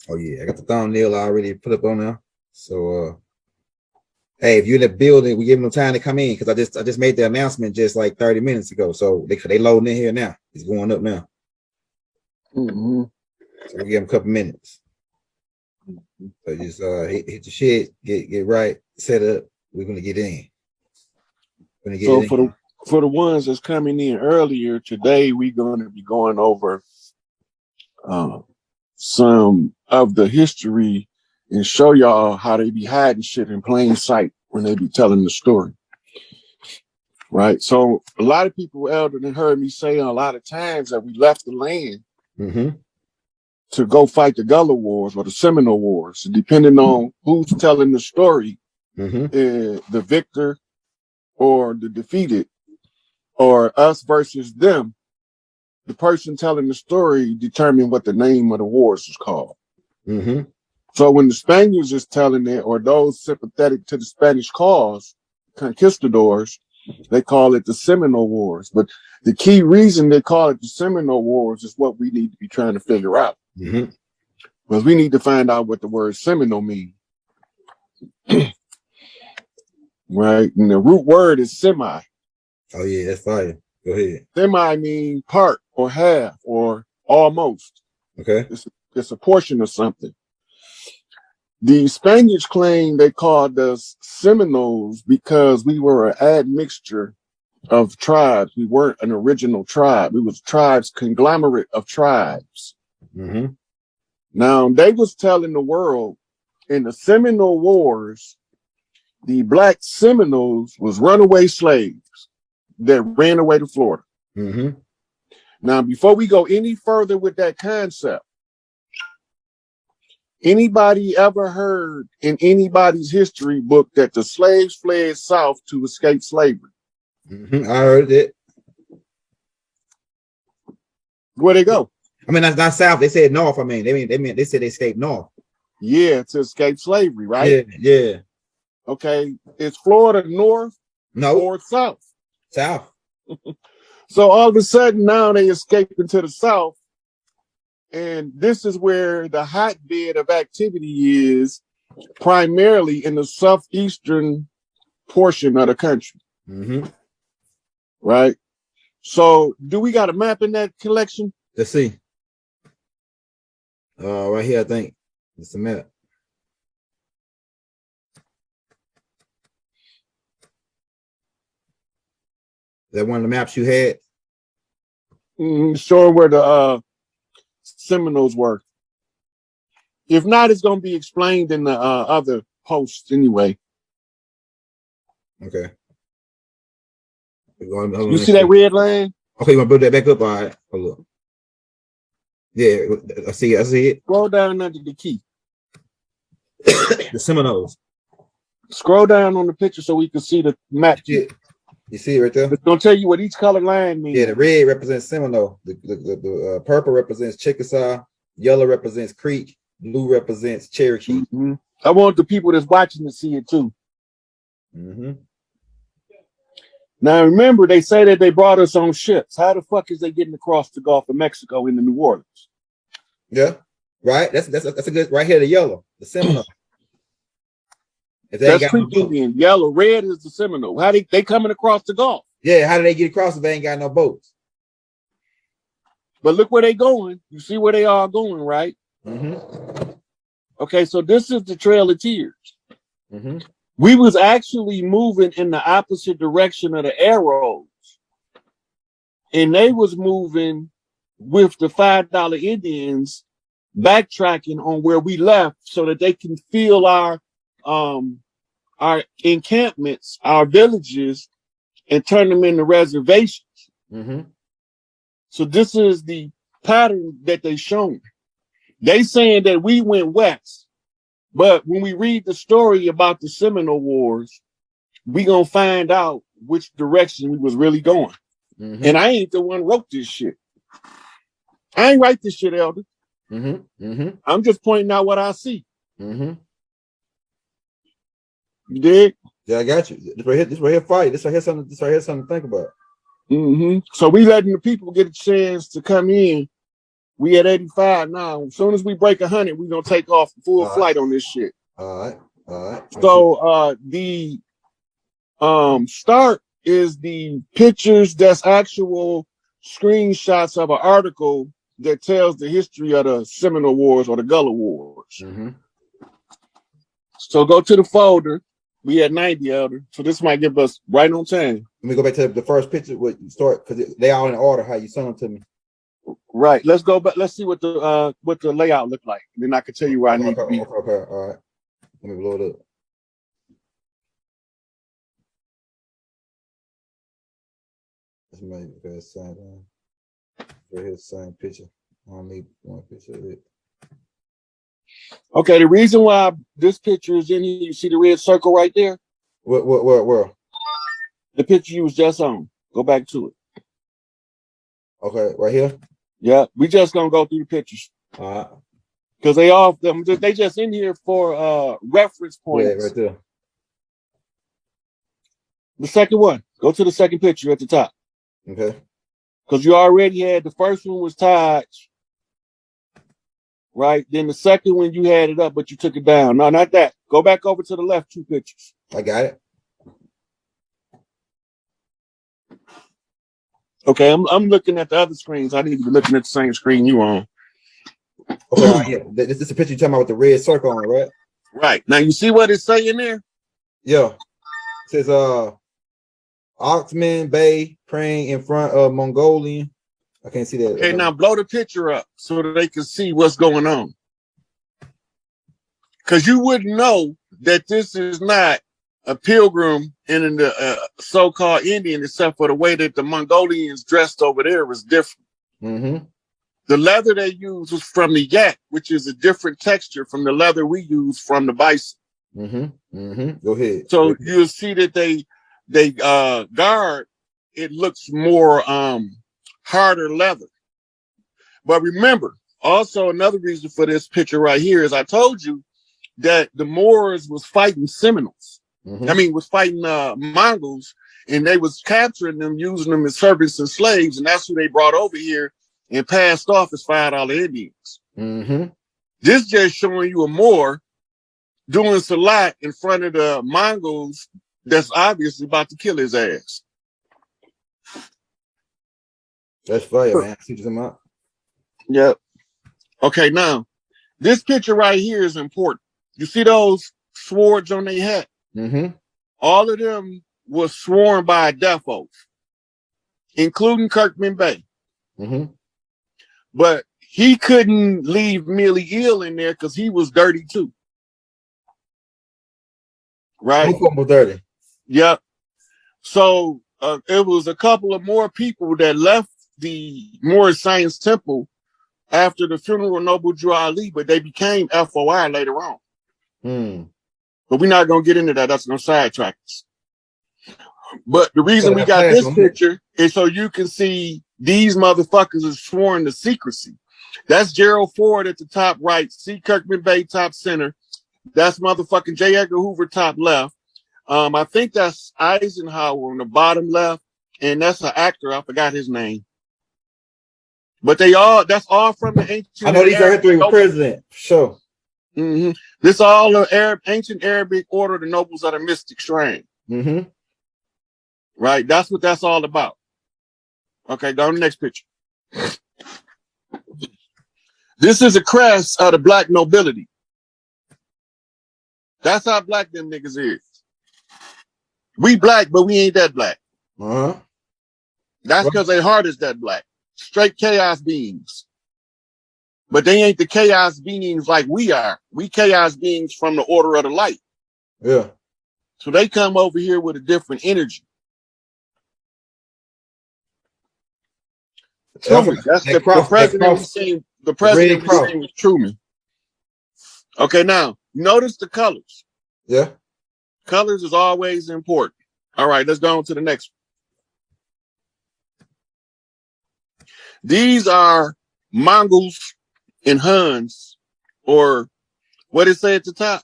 Oh yeah, I got the thumbnail already put up on there. So hey, if you're in the building, we give them time to come in because I just made the announcement just like 30 minutes ago. So they loading in here now. It's going up now. Mm-hmm. So we give them a couple minutes. So just hit the shit, get right, set up. We're gonna get in. So for the ones that's coming in earlier today, we're going to be going over some of the history and show y'all how they be hiding shit in plain sight when they be telling the story. Right. So a lot of people elder than heard me say a lot of times that we left the land to go fight the Gullah Wars or the Seminole Wars, depending on who's telling the story, the victor or the defeated, or us versus them. The person telling the story determine what the name of the wars is called. So when the Spaniards is telling it, or those sympathetic to the Spanish cause, conquistadors, they call it the Seminole Wars. But the key reason they call it the Seminole Wars is what we need to be trying to figure out. Because we need to find out what the word Seminole means. Right? And the root word is semi. Oh yeah, that's fire. Go ahead. Semi means part or half or almost. Okay. It's a portion of something. The Spaniards claim they called us Seminoles because we were an admixture of tribes. We weren't an original tribe. We was tribes, conglomerate of tribes. Now, they was telling the world in the Seminole Wars, the Black Seminoles was runaway slaves that ran away to Florida. Now, before we go any further with that concept, anybody ever heard in anybody's history book that the slaves fled south to escape slavery? I heard it. Where'd they go? I mean, that's not south. They said north. I mean, they said they escaped north. Yeah, to escape slavery, right? Yeah. Okay, is Florida north? No. Or south? South. So all of a sudden now they escaping to the south. And this is where the hotbed of activity is, primarily in the southeastern portion of the country. Right? So do we got a map in that collection? Let's see. Right here, I think. It's a map. Is that one of the maps you had? Showing where the Seminoles were. If not, it's going to be explained in the other posts anyway. Okay. You see that red line? Okay, you want to build that back up? All right. Hold up. Yeah, I see it. Scroll down under the key. The Seminoles. Scroll down on the picture so we can see the map. You see it right there? It's going to tell you what each color line means. Yeah, the red represents Seminole. The purple represents Chickasaw. Yellow represents Creek. Blue represents Cherokee. I want the people that's watching to see it too. Now remember, they say that they brought us on ships. How the fuck is they getting across the Gulf of Mexico into New Orleans? Yeah, right. That's a good right here. The yellow, the Seminole. That's Creek Indian. Yellow, red is the Seminole. How they coming across the Gulf? Yeah, how do they get across if they ain't got no boats? But look where they going. You see where they are going, right? Okay, so this is the Trail of Tears. We was actually moving in the opposite direction of the arrows. And they was moving with the $5 Indians backtracking on where we left so that they can feel our encampments, our villages, and turn them into reservations. So this is the pattern that they shown. They saying that we went west, but when we read the story about the Seminole Wars, we gonna find out which direction we was really going. And I ain't the one wrote this shit. I ain't write this shit, Elder. I'm just pointing out what I see. You dig? Yeah, I got you. This right here, fire. This right here, something to think about. So we letting the people get a chance to come in We at 85 now. As soon as we break 100, we're gonna take off full flight on this shit. All right. All right. So the start is the pictures that's actual screenshots of an article that tells the history of the Seminole Wars or the Gullah Wars. Mm-hmm. So go to the folder. We at 90, Elder. So this might give us right on time. Let me go back to the first picture. What you start, because they all in order. How you sent them to me. Right. Let's go back. Let's see what the layout look like. Then I can tell you where I need to be. Okay. All right. Let me blow it up. This might be the same. Right here, same picture. I don't need one picture of it. Okay, the reason why this picture is in here, you see the red circle right there? Where? The picture you was just on. Go back to it. Okay, right here? Yeah, we just gonna go through the pictures. All right. Because they just in here for reference points. Yeah, right there. The second one. Go to the second picture at the top. Okay. Because you already had the first one was tied. Right? Then the second one you had it up, but you took it down. No, not that. Go back over to the left 2 pictures. I got it. Okay, I'm looking at the other screens. I need to be looking at the same screen you on. Okay, yeah. This is the picture you're talking about with the red circle on it, right? Right. Now you see what it's saying there? Yeah. It says Oxman Bay praying in front of Mongolian. I can't see that. Okay, now blow the picture up so that they can see what's going on. Because you wouldn't know that this is not a pilgrim in the so-called Indian, except for the way that the Mongolians dressed over there was different. Mm-hmm. The leather they used was from the yak, which is a different texture from the leather we use from the bison. Mm-hmm. Mm-hmm. Go ahead. So you'll see that they guard, it looks more harder leather. But remember, also another reason for this picture right here is I told you that the Moors was fighting Seminoles. Mm-hmm. I mean, was fighting Mongols, and they was capturing them, using them as servants and slaves, and that's who they brought over here and passed off as $5 Indians. Mm-hmm. This just showing you a Moor doing salat in front of the Mongols that's obviously about to kill his ass. That's fire, man. See them out. Yep. Okay, now this picture right here is important. You see those swords on their head? Mm-hmm. All of them was sworn by a death oath, including Kirkman Bay. Mm-hmm. But he couldn't leave Millie Ill in there because he was dirty too. Right? Both of them were dirty. Yep. So it was a couple of more people that left the Moorish Science Temple after the funeral of Noble Drew Ali, but they became FOI later on. But we're not going to get into that. That's going to sidetrack us. But the reason we got this picture is so you can see these motherfuckers are sworn to secrecy. That's Gerald Ford at the top right. C. Kirkman Bay top center. That's motherfucking J. Edgar Hoover top left. I think that's Eisenhower on the bottom left. And that's an actor. I forgot his name. But that's all from the ancient. I know these are three president. Sure. Mm-hmm. This all the ancient Arabic order of the nobles of the mystic shrine. Mm-hmm. Right? That's what that's all about. Okay, go on the next picture. This is a crest of the black nobility. That's how black them niggas is. We black, but we ain't that black. Uh-huh. That's because their heart is that black. Straight chaos beings. But they ain't the chaos beings like we are. We chaos beings from the order of the light. Yeah. So they come over here with a different energy. Truman, that's the president we seen. The president we seen was Truman. Okay, now notice the colors. Yeah. Colors is always important. All right, let's go on to the next one. These are Mongols and Huns, or what it say at the top?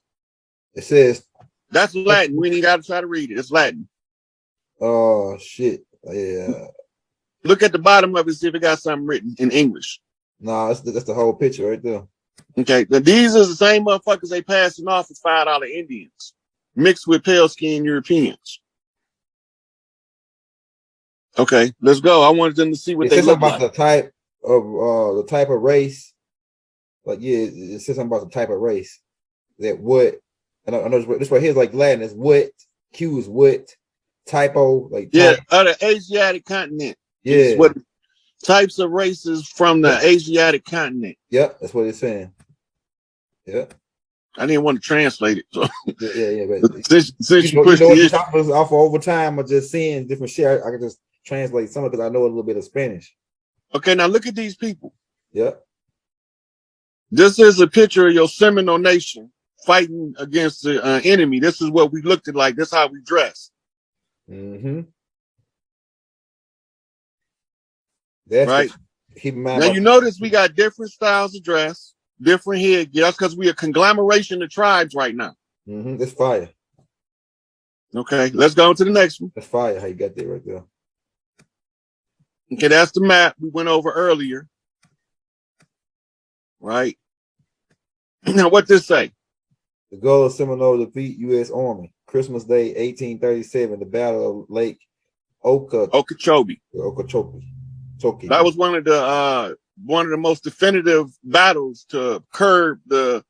It says that's Latin. We ain't got to try to read it. It's Latin. Oh shit! Yeah. Look at the bottom of it. See if it got something written in English. No, that's the whole picture right there. Okay, now these are the same motherfuckers they passing off as $5 Indians mixed with pale skinned Europeans. Okay, let's go. I wanted them to see what It they says look something about like. the type of race. Like yeah, it says something about the type of race that what. And I know this right here is like Latin. It's what Q is what typo like Yeah, type. the Asiatic continent is Yeah, what types of races from the Asiatic continent. yep, that's what it's saying. Yep. I didn't want to translate it, so Yeah. But since you you pushed know the what the issue. topic is off over time of just seeing different shit. I can just translate some of it because I know a little bit of Spanish. Okay, now look at these people. Yep. This is a picture of your Seminole Nation fighting against the enemy. This is what we looked at like. This is how we dress. Mm-hmm. That's right. Keep in mind. Now you notice we got different styles of dress, different headgear. That's because we a conglomeration of tribes right now. Mm-hmm. That's fire. Okay, let's go to the next one. That's fire. How you got that right there? Okay, that's the map we went over earlier. Right. Now, what this say? The goal of Seminole to defeat U.S. Army. Christmas Day, 1837. The Battle of Lake Okeechobee. That was one of the most definitive battles to curb the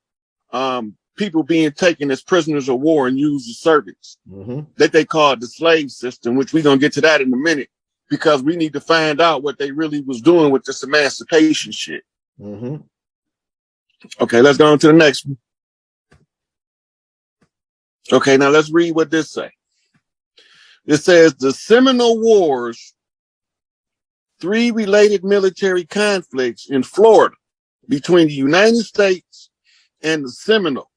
people being taken as prisoners of war and used as servants. Mm-hmm. That they called the slave system, which we're gonna get to that in a minute because we need to find out what they really was doing with this emancipation shit. Mm-hmm. Okay, let's go on to the next one. Okay, now let's read what this say. It says the Seminole Wars, 3 related military conflicts in Florida between the United States and the Seminole,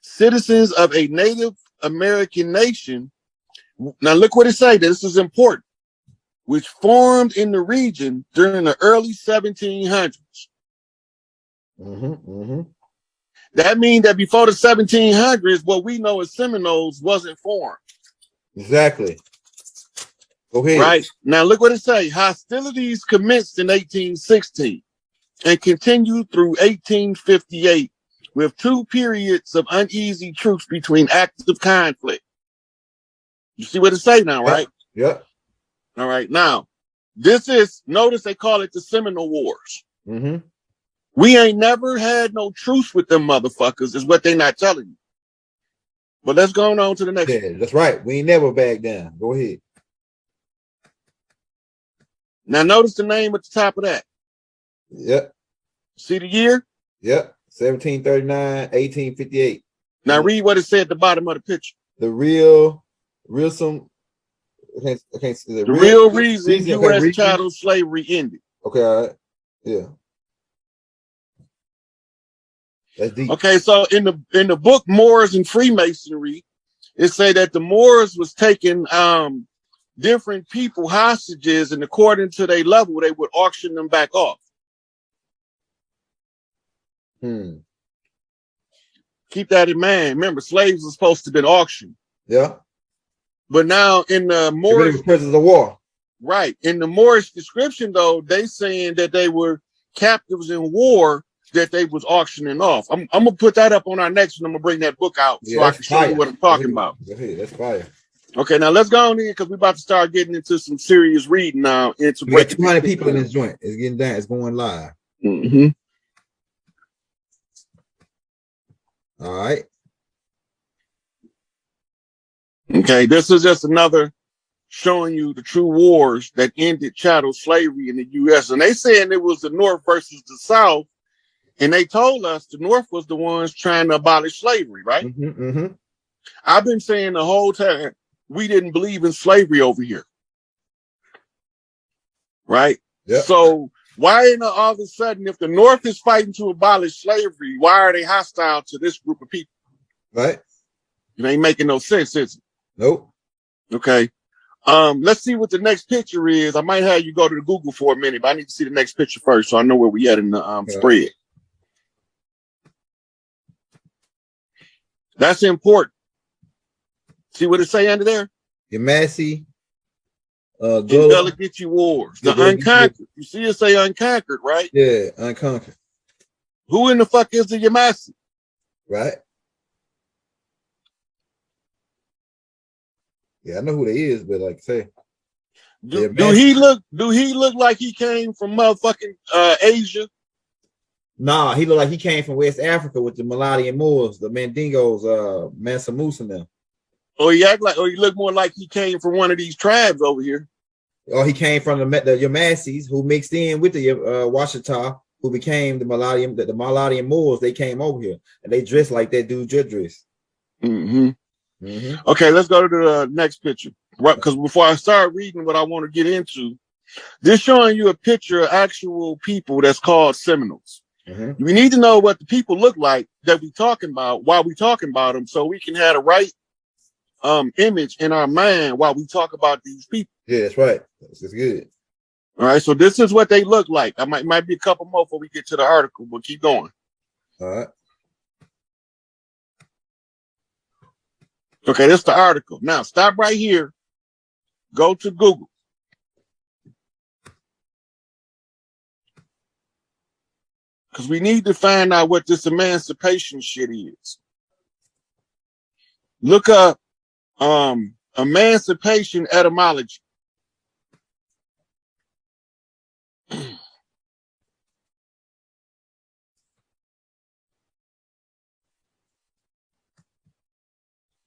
citizens of a Native American nation. Now look what it say. This is important. Which formed in the region during the early 1700s. Mm-hmm. Mm-hmm. That means that before the 1700s, what we know as Seminoles wasn't formed. Exactly. Go ahead. Right. Now look what it say. Hostilities commenced in 1816 and continued through 1858 with 2 periods of uneasy truce between active conflict. You see what it say now, right? Yep. All right. Now, this is, notice they call it the Seminole Wars. Mm-hmm. We ain't never had no truce with them motherfuckers, is what they not telling you. But let's go on to the next one. That's right. We ain't never back down. Go ahead. Now notice the name at the top of that. Yep. See the year? Yep. 1739, 1858. Now read what it said at the bottom of the picture. The real reason U.S. chattel slavery ended. Okay, all right. Yeah. That's deep. Okay, so in the book Moors and Freemasonry, it say that the Moors was taking different people hostages, and according to their level, they would auction them back off. Keep that in mind. Remember, slaves were supposed to have been auctioned. Yeah. But now in the Moorish prisoners of war. Right. In the Moorish description, though, they saying that they were captives in war that they was auctioning off. I'm gonna put that up on our next one. I'm gonna bring that book out so I can show you what I'm talking about. That's fire. Okay, now let's go on in because we're about to start getting into some serious reading now. We got 200 people in this joint. It's getting down. It's going live. Mm-hmm. All right. Okay, this is just another showing you the true wars that ended chattel slavery in the U.S. And they saying it was the North versus the South. And they told us the North was the ones trying to abolish slavery, right? Mm-hmm, mm-hmm. I've been saying the whole time we didn't believe in slavery over here. Right? Yep. So why ain't all of a sudden, if the North is fighting to abolish slavery, why are they hostile to this group of people? Right. It ain't making no sense, is it? Nope. Okay. Let's see what the next picture is. I might have you go to the Google for a minute, but I need to see the next picture first so I know where we at in the spread. That's important. See what it say under there? Yamasee in Gullah. Gullah Get You Wars. The Gullah Get You Wars. Unconquered. You see it say Unconquered, right? Yeah, Unconquered. Who in the fuck is the Yamasi? Right. Yeah, I know who they is, but like I say, Do he look like he came from motherfucking Asia? nah, he look like he came from West Africa with the Maladian Moors, the Mandingos, Mansa Musa now. Or he look more like he came from one of these tribes over here. Or he came from the Yamasis, who mixed in with the Washita, who became the Maladian Moors. They came over here and they dressed like that dude dress. Mm-hmm. Okay, let's go to the next picture. Right, because before I start reading what I want to get into, this showing you a picture of actual people that's called Seminoles. We need to know what the people look like that we talking about while we talking about them, so we can have the right image in our mind while we talk about these people. Yeah, that's right. That's good. All right, so this is what they look like. I might be a couple more before we get to the article, but keep going. All right. Okay, this is the article. Now stop right here. Go to Google. Because we need to find out what this emancipation shit is. Look up emancipation etymology.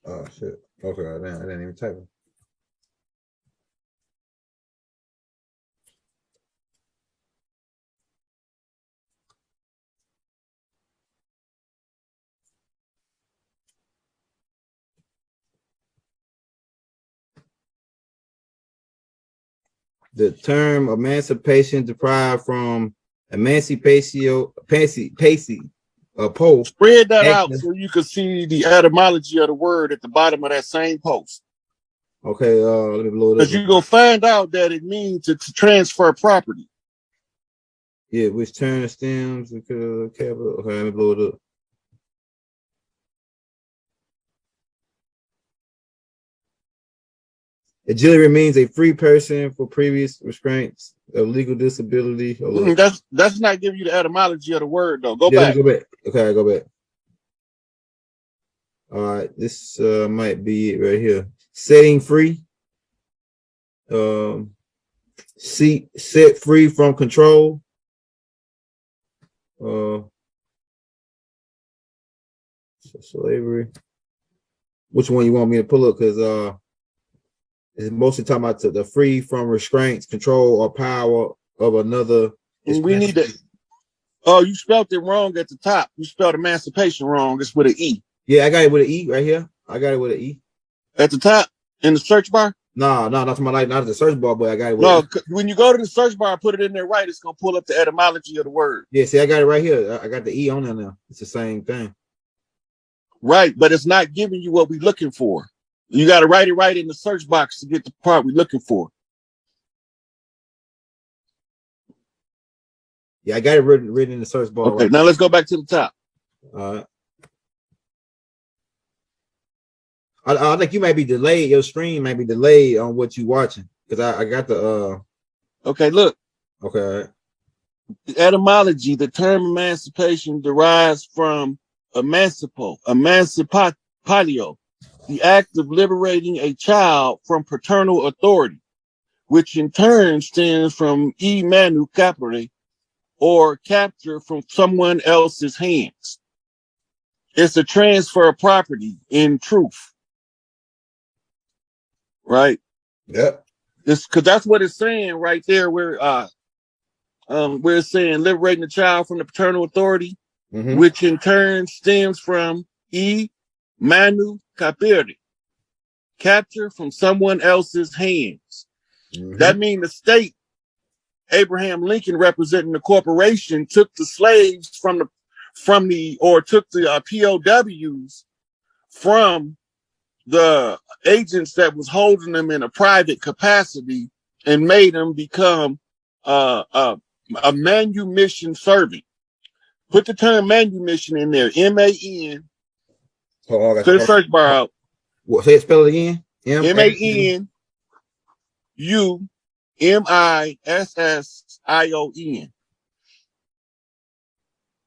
Oh shit. Okay, I didn't even type it. The term emancipation derived from emancipatio post. Spread that out so you can see the etymology of the word at the bottom of that same post. Okay, let me blow it up. Because you're gonna find out that it means to transfer property. Yeah, which term stems capital. Okay, let me blow it up. Agility means a free person for previous restraints of legal disability. That's not giving you the etymology of the word though. Go back. Go back. Okay, I go back. All right, this might be it right here. Setting free. Set free from control. Slavery. Which one you want me to pull up? Because it's mostly talking about the free from restraints, control, or power of another. We need to. Oh, you spelled it wrong at the top. You spelled emancipation wrong. It's with an E. Yeah, I got it with an E right here. I got it with an E. At the top in the search bar? No, not to my life, not at the search bar, but I got it with no, when you go to the search bar, put it in there right, it's gonna pull up the etymology of the word. Yeah, see, I got it right here. I got the E on there now. It's the same thing. Right, but it's not giving you what we're looking for. You got to write it right in the search box to get the part we're looking for. Yeah, I got it written in the search bar. Okay, right. Now let's go back to the top. All right. I think you might be delayed. Your stream might be delayed on what you watching because I got the. Okay, look. Okay. The etymology, the term emancipation derives from emancipatio, the act of liberating a child from paternal authority, which in turn stems from manu capere, or capture from someone else's hands. It's a transfer of property in truth. Right? Yep. It's because that's what it's saying right there, where it's saying liberating the child from the paternal authority, which in turn stems from manu capere, capture from someone else's hands. That means the state, Abraham Lincoln representing the corporation, took the slaves took the POWs from the agents that was holding them in a private capacity and made them become a manumission servant. Put the term manumission in there, M-A-N. Put the search bar out. What? Say it, spell it again. M-A-N. U-M-I-S-S-I-O-N.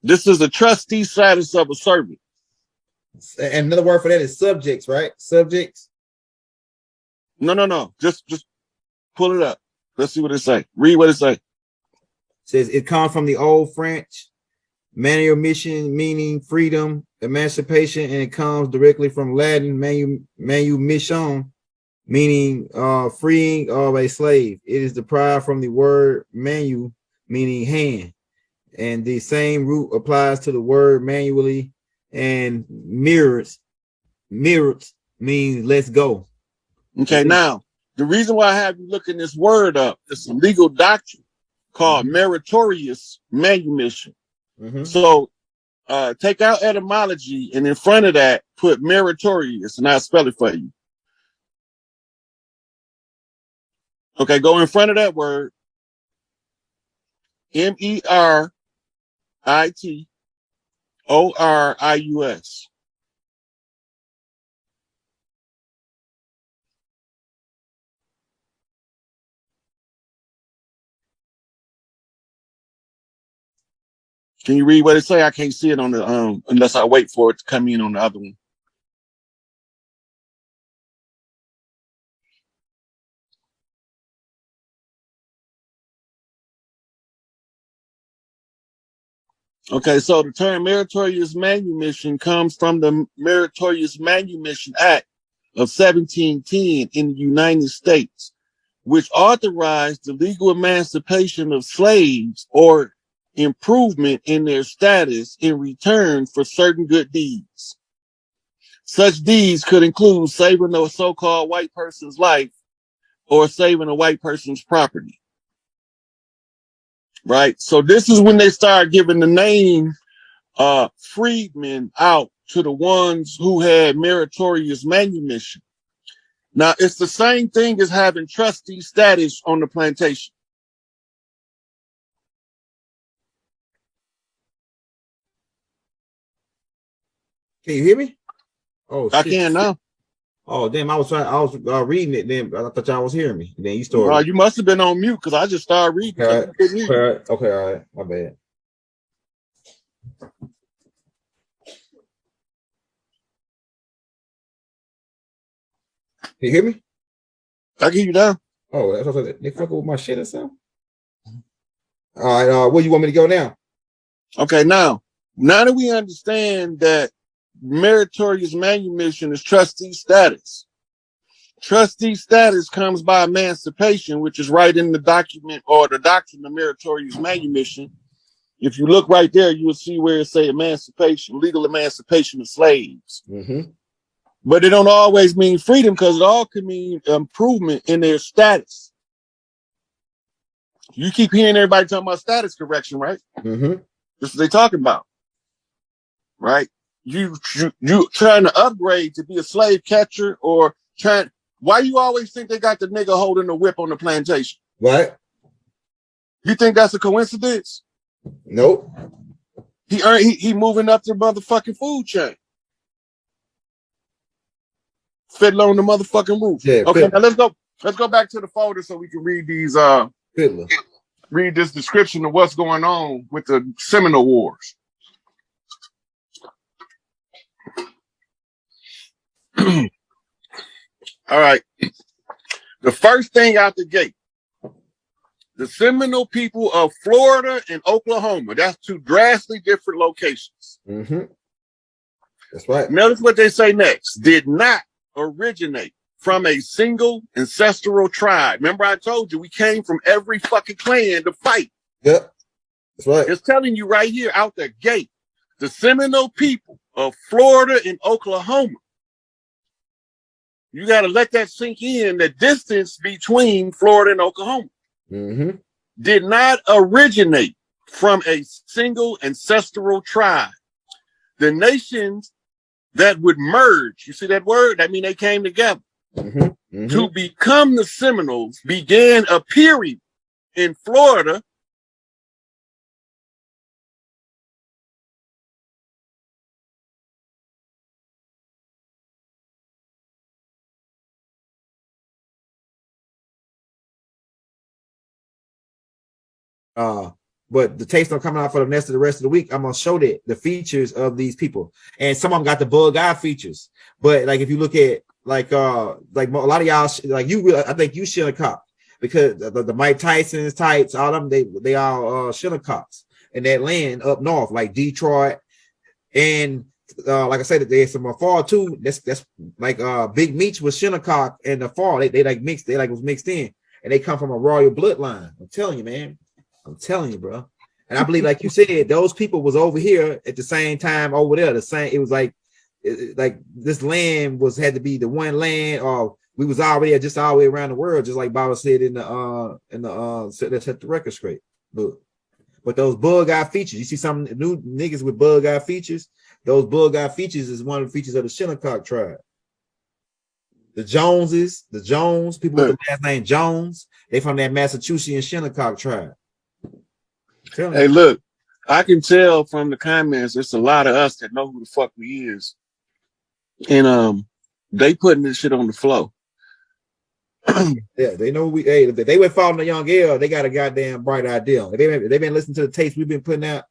This is the trustee status of a servant. And another word for that is subjects, right? Subjects. No. Just pull it up. Let's see what it say. Read what it say. It says it comes from the old French manumission, meaning freedom, emancipation, and it comes directly from Latin manumission, meaning freeing of a slave. It is derived from the word manu, meaning hand, and the same root applies to the word manually. And mirrors means let's go. Okay, now the reason why I have you looking this word up is a legal doctrine called meritorious manumission. So take out etymology and in front of that put meritorious, and I'll spell it for you. Okay, go in front of that word. M-E-R-I-T-O-R-I-U-S. Can you read what it say? I can't see it on the unless I wait for it to come in on the other one. Okay, so the term meritorious manumission comes from the Meritorious Manumission Act of 1710 in the United States, which authorized the legal emancipation of slaves or improvement in their status in return for certain good deeds. Such deeds could include saving a so-called white person's life or saving a white person's property. Right? So this is when they start giving the name freedmen out to the ones who had meritorious manumission. Now, it's the same thing as having trustee status on the plantation. Can you hear me? Oh, I shit. can now. Oh, damn! I was reading it. Then I thought y'all was hearing me. And then you started. You must have been on mute because I just started reading. All right. Okay. All right. My bad. Can you hear me? I can hear you now. Oh, that's what they fucking with my shit or something. All right. Where you want me to go now? Okay. Now that we understand that meritorious manumission is trustee status. Trustee status comes by emancipation, which is right in the document or the doctrine of meritorious manumission. If you look right there, you will see where it say emancipation, legal emancipation of slaves. But it don't always mean freedom because it all can mean improvement in their status. You keep hearing everybody talking about status correction, right? This is what they talking about, right? You trying to upgrade to be a slave catcher or trying. Why you always think they got the nigga holding the whip on the plantation? What? You think that's a coincidence? Nope. He moving up the motherfucking food chain. Fiddler on the motherfucking roof. Yeah, okay, Fiddler. Now let's go back to the folder so we can read these Fiddler. Read this description of what's going on with the Seminole Wars. All right. The first thing out the gate, the Seminole people of Florida and Oklahoma. That's two drastically different locations. That's right. Notice what they say next. Did not originate from a single ancestral tribe. Remember I told you we came from every fucking clan to fight. Yep. That's right. It's telling you right here out the gate. The Seminole people of Florida and Oklahoma. You got to let that sink in, the distance between Florida and Oklahoma. Did not originate from a single ancestral tribe. The nations that would merge, you see that word? That means they came together. To become the Seminoles began appearing in Florida But the tapes don't come out for the rest of the week. I'm gonna show the features of these people, and some of them got the bug eye features. But like if you look at like a lot of y'all like you, I think you Shinnecock because the Mike Tyson's types, all of them they all Shinnecocks in that land up north, like Detroit, and like I said, there's some fall too. That's like Big Meech was Shinnecock and the fall they like mixed, they like was mixed in, and they come from a royal bloodline. I'm telling you, man. I'm telling you, bro. And I believe, like you said, those people was over here at the same time over there. The same, it was like this land had to be the one land, or we was already just all the way around the world, just like Baba said in the let's set the record straight. But those bug eye features, you see some new niggas with bug eye features. Those bug eye features is one of the features of the Shinnecock tribe. The Jones, people with the last name Jones, they from that Massachusetts Shinnecock tribe. Hey, look, I can tell from the comments, it's a lot of us that know who the fuck we is. And they putting this shit on the flow. Yeah, they know if they went following the young girl, they got a goddamn bright idea. If they've been listening to the tapes we've been putting out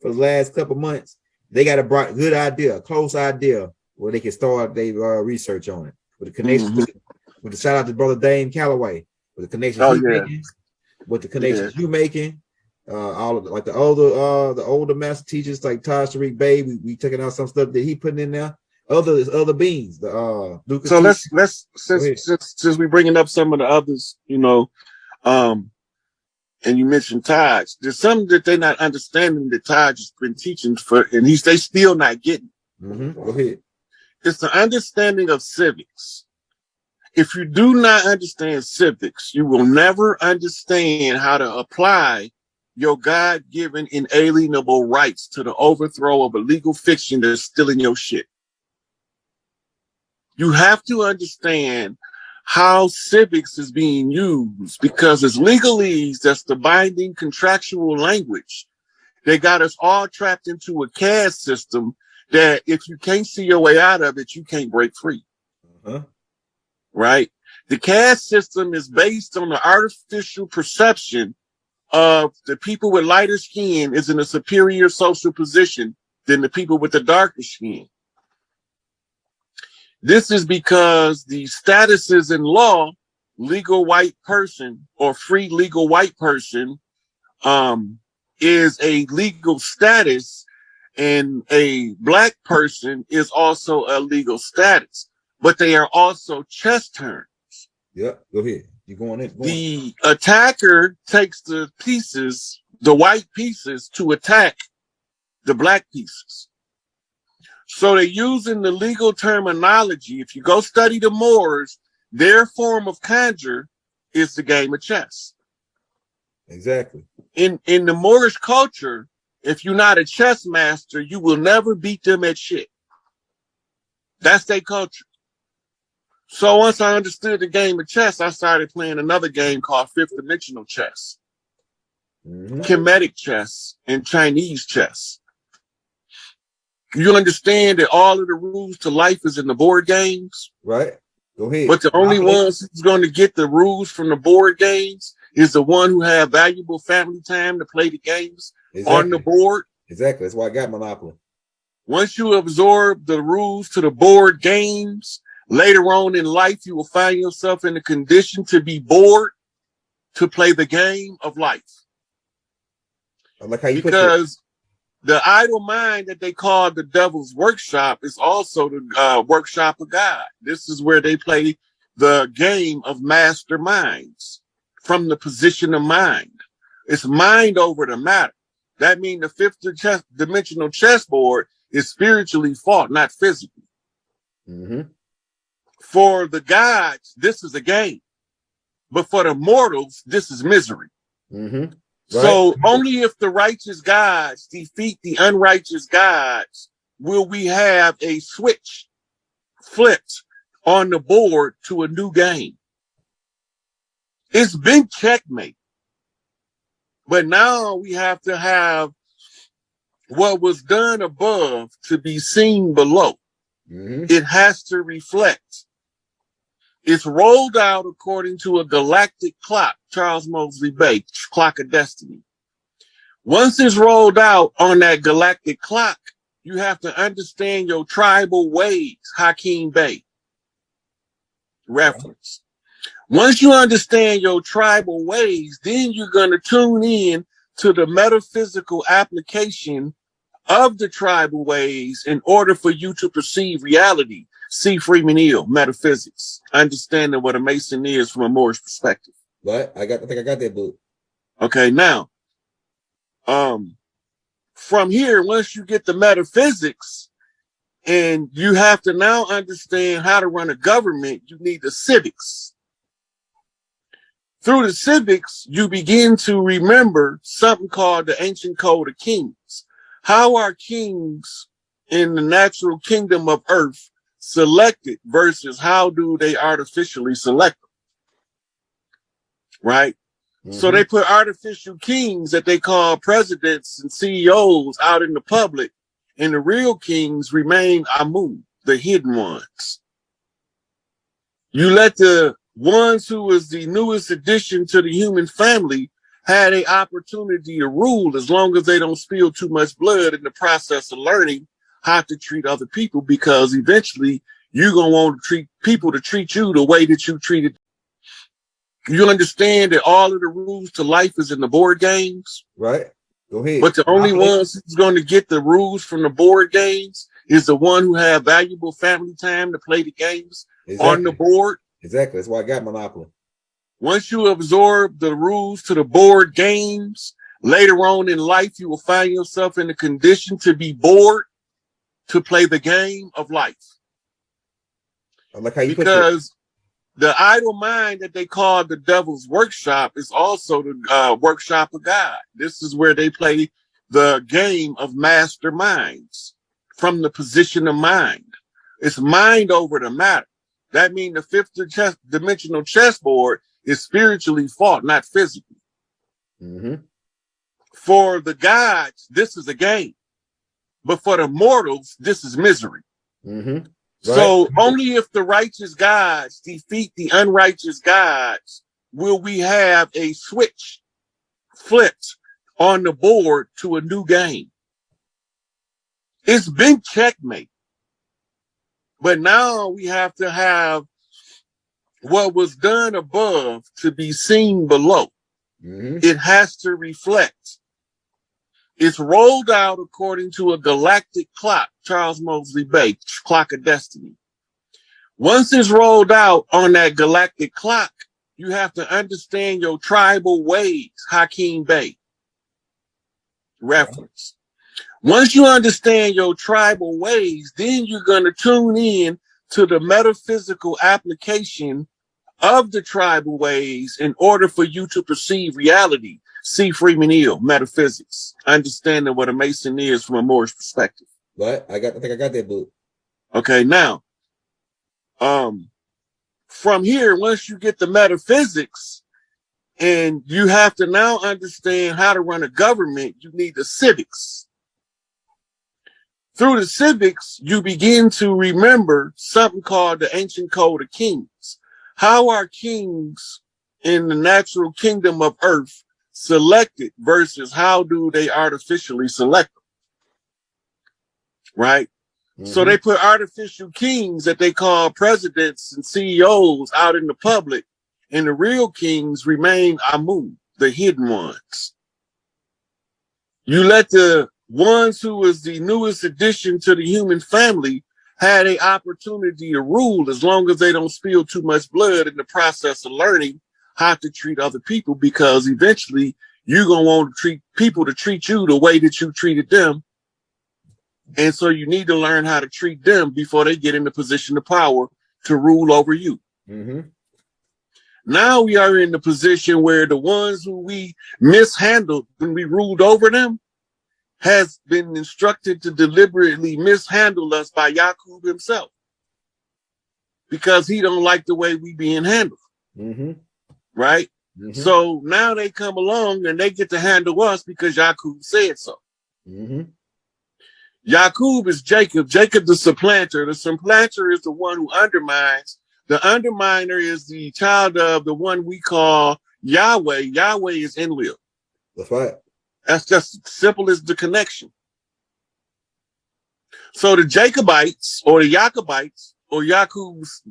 for the last couple months, they got a good idea, close idea where they can start their research on it. With the connection, with the shout out to brother Dame Calloway, with the connections making, with the connections you making. All of like the older master teachers like Taj Tariq Bey, we taking out some stuff that he putting in there. Other beings. Lucas. So let's since we bringing up some of the others, you know, and you mentioned Taj. There's something that they're not understanding that Taj has been teaching for, and they still not getting. Go ahead. It's the understanding of civics. If you do not understand civics, you will never understand how to apply your God-given inalienable rights to the overthrow of a legal fiction that's stealing your shit. You have to understand how civics is being used, because as legalese, that's the binding contractual language. They got us all trapped into a caste system that if you can't see your way out of it, you can't break free. Right? The caste system is based on the artificial perception of the people with lighter skin is in a superior social position than the people with the darker skin. This is because the statuses in law, legal white person or free legal white person, is a legal status, and a black person is also a legal status, but they are also chess terms. Yeah, go ahead. You're going in. The attacker takes the pieces, the white pieces, to attack the black pieces. So they're using the legal terminology. If you go study the Moors, their form of conjure is the game of chess. Exactly. In the Moorish culture, if you're not a chess master, you will never beat them at shit. That's their culture. So once I understood the game of chess, I started playing another game called fifth dimensional chess, Kemetic chess, and Chinese chess. You understand that all of the rules to life is in the board games? Right. Go ahead. But the only ones who's going to get the rules from the board games is the one who have valuable family time to play the games on the board. Exactly. That's why I got Monopoly. Once you absorb the rules to the board games, later on in life, you will find yourself in a condition to be bored to play the game of life. I like how you because the idle mind that they call the devil's workshop is also the workshop of God. This is where they play the game of masterminds from the position of mind. It's mind over the matter. That means the fifth dimensional chessboard is spiritually fought, not physically. For the gods, this is a game. But for the mortals, this is misery. Right. So only if the righteous gods defeat the unrighteous gods will we have a switch flipped on the board to a new game. It's been checkmate. But now we have to have what was done above to be seen below. It has to reflect. It's rolled out according to a galactic clock, Charles Mosley Bay, clock of destiny. Once it's rolled out on that galactic clock, you have to understand your tribal ways, Hakeem Bey. Reference. Once you understand your tribal ways, then you're going to tune in to the metaphysical application of the tribal ways in order for you to perceive reality. C. Freeman Hill, Metaphysics, understanding what a Mason is from a Moorish perspective. What? I think I got that book. Okay, now, from here, once you get the metaphysics, and you have to now understand how to run a government, you need the civics. Through the civics, you begin to remember something called the ancient code of kings. How are kings in the natural kingdom of earth selected versus how do they artificially select them? Right? So they put artificial kings that they call presidents and CEOs out in the public, and the real kings remain Amun, the hidden ones. You let the ones who was the newest addition to the human family had an opportunity to rule as long as they don't spill too much blood in the process of learning how to treat other people, because eventually you're going to want to treat people to treat you the way that you treated. You understand that all of the rules to life is in the board games? Right. Go ahead. But the only ones who's going to get the rules from the board games is the one who have valuable family time to play the games on the board. Exactly. That's why I got Monopoly. Once you absorb the rules to the board games, later on in life, you will find yourself in a condition to be bored to play the game of life. I like how you because the idle mind that they call the devil's workshop is also the workshop of God. This is where they play the game of masterminds from the position of mind. It's mind over the matter. That means the fifth dimensional chessboard is spiritually fought, not physically. For the gods, this is a game. But for the mortals, this is misery. Right. So only if the righteous gods defeat the unrighteous gods will we have a switch flipped on the board to a new game. It's been checkmate. But now we have to have what was done above to be seen below. It has to reflect. It's rolled out according to a galactic clock, Charles Mosley Bay, clock of destiny. Once it's rolled out on that galactic clock, you have to understand your tribal ways, Hakeem Bey. Reference. Once you understand your tribal ways, then you're going to tune in to the metaphysical application of the tribal ways in order for you to perceive reality. C. Freeman Hill, Metaphysics, understanding what a Mason is from a Moorish perspective. What? I think I got that book. Okay, now, from here, once you get the metaphysics, and you have to now understand how to run a government, you need the civics. Through the civics, you begin to remember something called the ancient code of kings. How are kings in the natural kingdom of earth selected versus how do they artificially select them? Right? So they put artificial kings that they call presidents and CEOs out in the public, and the real kings remain Amun, the hidden ones. You let the ones who was the newest addition to the human family had an opportunity to rule as long as they don't spill too much blood in the process of learning how to treat other people, because eventually you're going to want to treat people to treat you the way that you treated them. And so you need to learn how to treat them before they get in the position of power to rule over you. Now we are in the position where the ones who we mishandled when we ruled over them has been instructed to deliberately mishandle us by Yaqub himself, because he don't like the way we being handled. Right? So now they come along and they get to handle us because Yaqub said so. Yaqub is Jacob. Jacob the supplanter. The supplanter is the one who undermines. The underminer is the child of the one we call Yahweh. Yahweh is Enlil. That's right. That's just simple as the connection. So the Jacobites or the Jacobites or Yakub's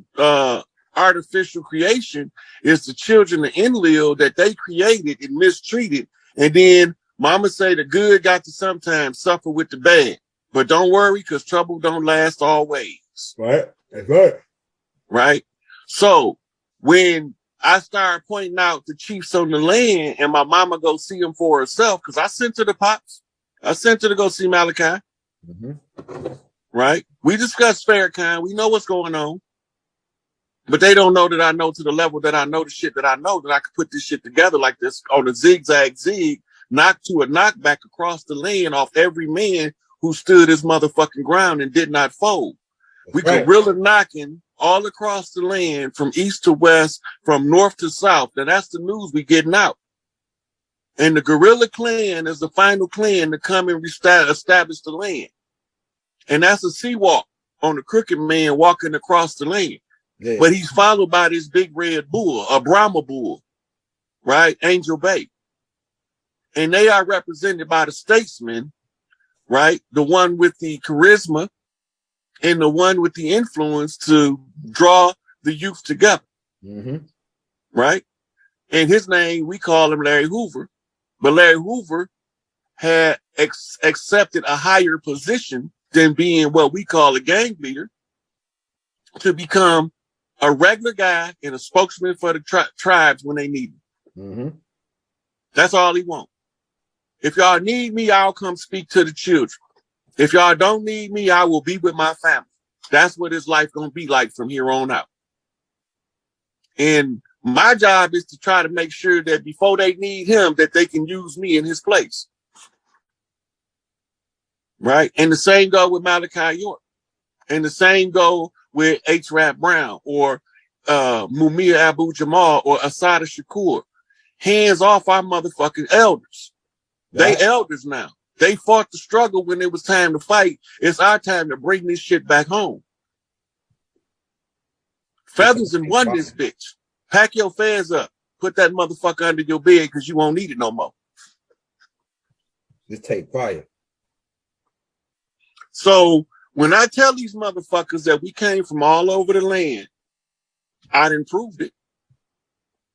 artificial creation is the children of Enlil that they created and mistreated. And then mama say the good got to sometimes suffer with the bad. But don't worry, because trouble don't last always. Right. That's right. Right. So when I started pointing out the chiefs on the land and my mama go see them for herself, because I sent her the pops. I sent her to go see Malachi. Mm-hmm. Right. We discussed Farrakhan. We know what's going on. But they don't know that I know to the level that I know the shit that I know, that I could put this shit together like this on a zigzag zig, knock to a knockback across the land off every man who stood his motherfucking ground and did not fold. We guerrilla knocking all across the land from east to west, from north to south. Now that's the news we getting out. And the guerrilla clan is the final clan to come and establish the land. And that's a sea walk on the crooked man walking across the land. Yeah. But he's followed by this big red bull, a Brahma bull, right? Angel Bay. And they are represented by the statesman, right? The one with the charisma and the one with the influence to draw the youth together, right? And his name, we call him Larry Hoover. But Larry Hoover had accepted a higher position than being what we call a gang leader to become a regular guy and a spokesman for the tribes when they need him. That's all he wants. If y'all need me, I'll come speak to the children. If y'all don't need me, I will be with my family. That's what his life gonna be like from here on out. And my job is to try to make sure that before they need him, that they can use me in his place. Right? And the same go with Malachi York. And the same go with H. Rap Brown or Mumia Abu Jamal or Asada Shakur. Hands off our motherfucking elders. Right. They elders now. They fought the struggle when it was time to fight. It's our time to bring this shit back home. Feathers and won this bitch. Pack your fez up. Put that motherfucker under your bed because you won't need it no more. Just take fire. So when I tell these motherfuckers that we came from all over the land, I done proved it.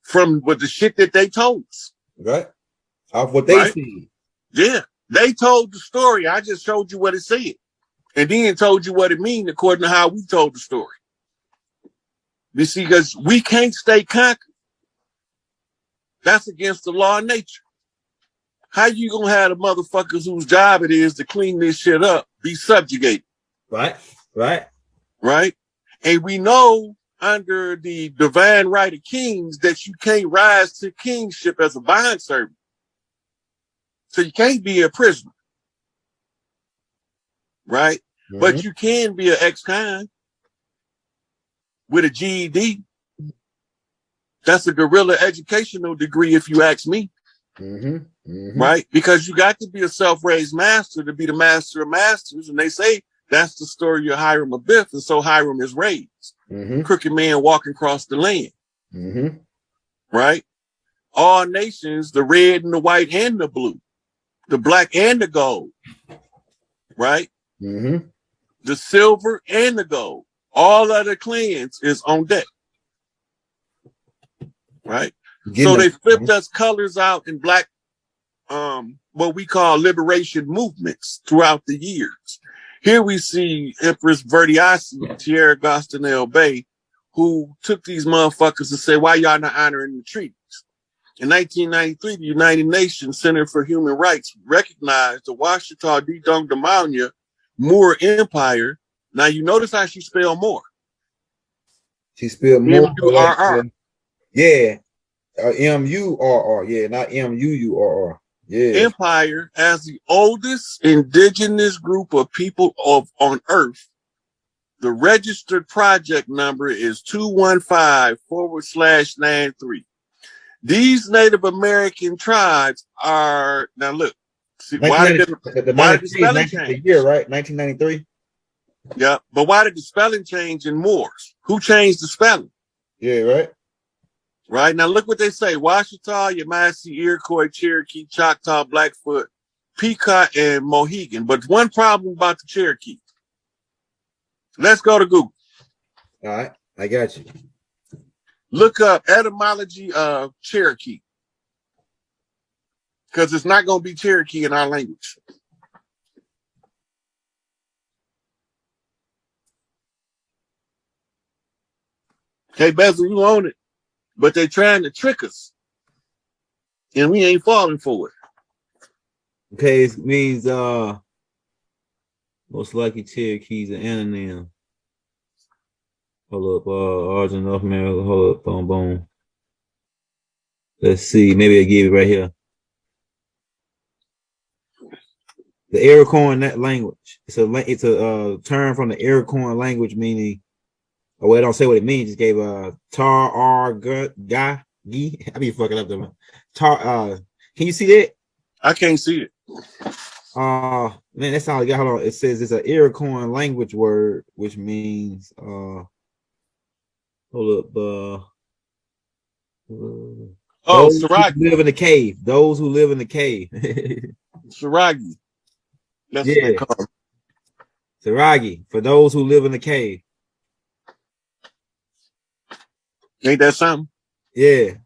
From what the shit that they told us. Right. Off what they see. Yeah. They told the story. I just showed you what it said. And then told you what it means according to how we told the story. You see, because we can't stay conquered. That's against the law of nature. How you gonna have the motherfuckers whose job it is to clean this shit up be subjugated? Right. And we know under the divine right of kings that you can't rise to kingship as a bondservant. So you can't be a prisoner. Right? But you can be an ex-con with a GED. That's a guerrilla educational degree, if you ask me. Right? Because you got to be a self-raised master to be the master of masters. And they say that's the story of Hiram Abiff. And so Hiram is raised. Crooked man walking across the land. Right? All nations, the red and the white and the blue, the black and the gold. Right? The silver and the gold. All other clans is on deck. Right? So they flipped us colors out in black, what we call liberation movements throughout the years. Here we see Empress Verdiasi, Tierra Gostinel Bay, who took these motherfuckers and said, why y'all not honoring the treaties? In 1993, the United Nations Center for Human Rights recognized the Washita Didong Damania Moor Empire. Now you notice how she spelled Moor. She spelled Moor. M-U-R-R. Yeah. M-U-R-R. Yeah, not M-U-U-R-R. Yeah. Empire as the oldest indigenous group of people on Earth. The registered project number is 215/93. These Native American tribes are, now look, see, why did the spelling change? The year, right? 1993. Yeah, but why did the spelling change in Moors? Who changed the spelling? Yeah, right. Right now, look what they say: Washita, Yamasee, Iroquois, Cherokee, Choctaw, Blackfoot, Pequot, and Mohegan. But one problem about the Cherokee. Let's go to Google. All right, I got you. Look up etymology of Cherokee, because it's not going to be Cherokee in our language. Okay, Bezel, you own it, but they're trying to trick us, and we ain't falling for it. Okay, it means most likely Cherokees and anonym. Hold up, Origin North America. Hold up, boom, boom. Let's see, maybe I give it right here. The Iroquois language. It's a term from the Iroquois language meaning. Oh, well, it don't say what it means. Just gave tar ar ga gi. I be fucking up the tar. Can you see that? I can't see it. Man, that's all I got. Hold on. It says it's an Iroquois language word, which means hold up. Those Saragi. who live in the cave. Those who live in the cave. Saragi. That's what they call it. Saragi, for those who live in the cave. Ain't that something? Yeah.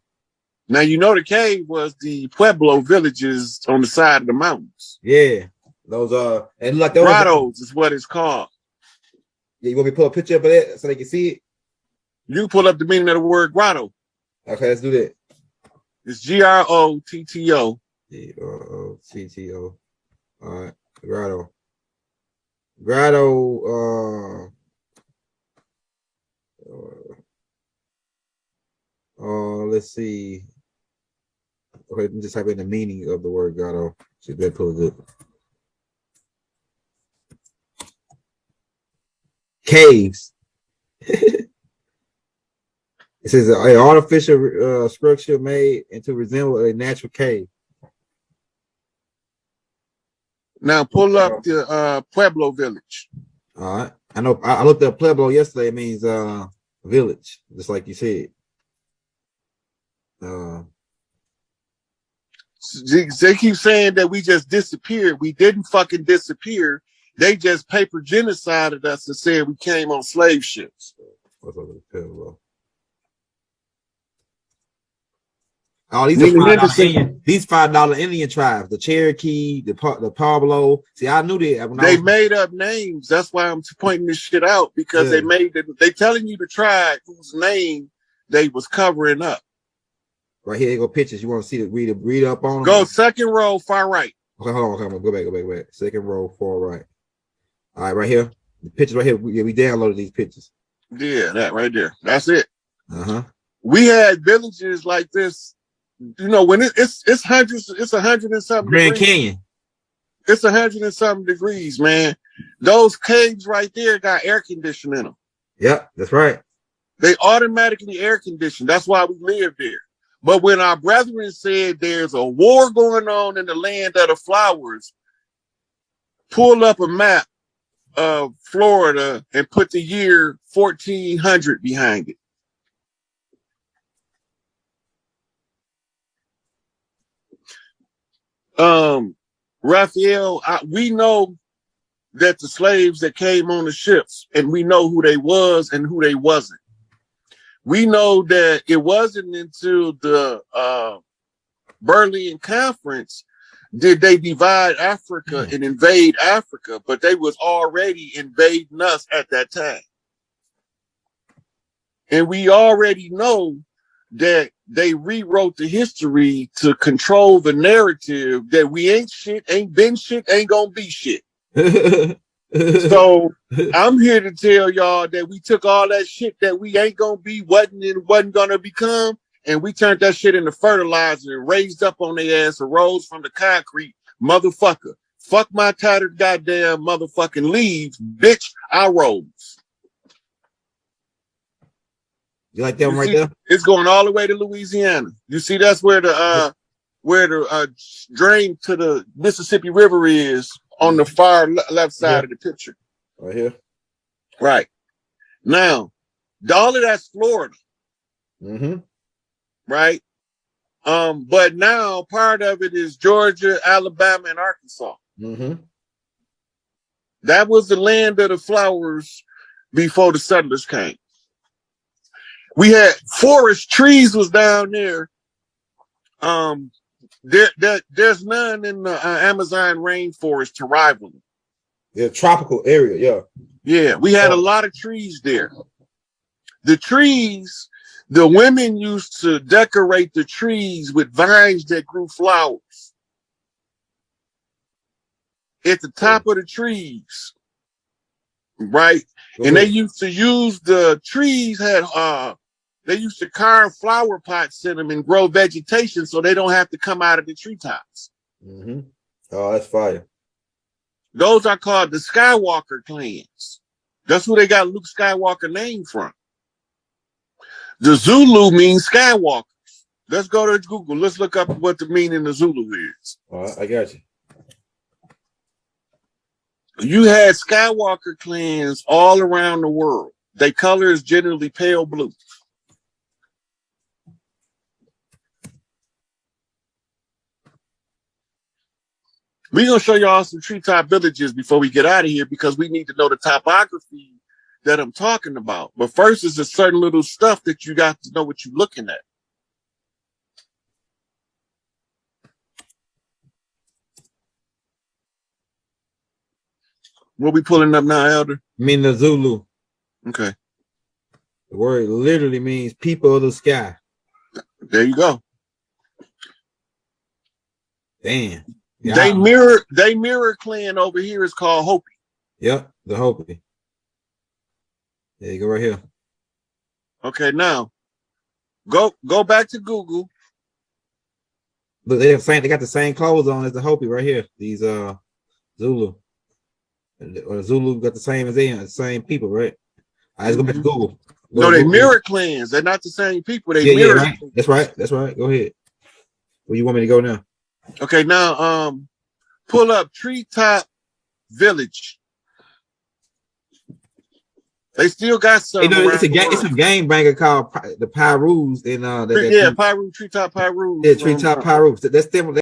Now, you know the cave was the Pueblo villages on the side of the mountains. Yeah. Those and like those grottos is what it's called. Yeah, you want me to pull a picture up of that so they can see it? You pull up the meaning of the word grotto. Okay, let's do that. It's Grotto. Grotto. All right. Grotto. Grotto. Let's see. Okay, just type in the meaning of the word grotto. See if that pulls it. Caves. It says an artificial structure made to resemble a natural cave. Now pull up the Pueblo village. All right. I know I looked up Pueblo yesterday. It means village, just like you said. They keep saying that we just disappeared. We didn't fucking disappear. They just paper genocided us and said we came on slave ships. What's up with Pueblo? Oh, these are $5 Indian. These $5 Indian tribes, the Cherokee, the Pablo. See, I knew that. They made up names. That's why I'm pointing this shit out, because they made it. They telling you the tribe whose name they was covering up. Right here, go pictures. You want to see the read up on them? Go second row, far right. Okay, hold on. Go back. Second row, far right. All right, right here. The pictures right here. We downloaded these pictures. Yeah, that right there. That's it. We had villages like this. You know, when it's hundreds, it's 100 and something. Grand Canyon. It's 100 and something degrees, man. Those caves right there got air conditioning in them. Yep, that's right. They automatically air conditioned. That's why we live there. But when our brethren said there's a war going on in the land of the flowers, pull up a map of Florida and put the year 1400 behind it. Raphael, we know that the slaves that came on the ships, and we know who they was and who they wasn't. We know that it wasn't until the Berlin Conference did they divide Africa and invade Africa, but they was already invading us at that time. And we already know that they rewrote the history to control the narrative that we ain't shit, ain't been shit, ain't gonna be shit. So I'm here to tell y'all that we took all that shit that we ain't gonna be, wasn't gonna become, and we turned that shit into fertilizer and raised up on their ass, arose from the concrete, motherfucker. Fuck my tattered goddamn motherfucking leaves, bitch. I rose. You like that one right there? It's going all the way to Louisiana. You see, that's where the drain to the Mississippi River is on the far left side of the picture. Right here. Right. Now, all of that's Florida. Mm-hmm. right? But now part of it is Georgia, Alabama, and Arkansas. Mm-hmm. That was the land of the flowers before the settlers came. We had forest, trees was down there. There's none in the Amazon rainforest to rival them. Yeah, tropical area, yeah. Yeah, we had a lot of trees there. The trees, the women used to decorate the trees with vines that grew flowers at the top of the trees, right? And they used to use the trees they used to carve flower pots in them and grow vegetation so they don't have to come out of the treetops. Mm-hmm. Oh, that's fire. Those are called the Skywalker clans. That's who they got Luke Skywalker name from. The Zulu means Skywalkers. Let's go to Google. Let's look up what the meaning of Zulu is. All right, I got you. You had Skywalker clans all around the world. Their color is generally pale blue. We're going to show y'all some treetop villages before we get out of here because we need to know the topography that I'm talking about. But first is a certain little stuff that you got to know what you're looking at. What we pulling up now, Elder? I mean the Zulu. Okay. The word literally means people of the sky. There you go. Damn. Yeah. They mirror clan over here is called Hopi. Yep, the Hopi. There you go, right here. Okay, now go back to Google. Look, they got the same clothes on as the Hopi right here. These Zulu. Or Zulu got the same as them, the same people, right? All right, let's go back to Google. No, they mirror clans. They're not the same people. They mirror. Right. That's right. That's right. Go ahead. Where you want me to go now? Okay, now pull up Treetop Village. They still got some. It's a game banger called the Pyrus in Piru, Treetop Piru. Yeah, Treetop Pyrus. That's them.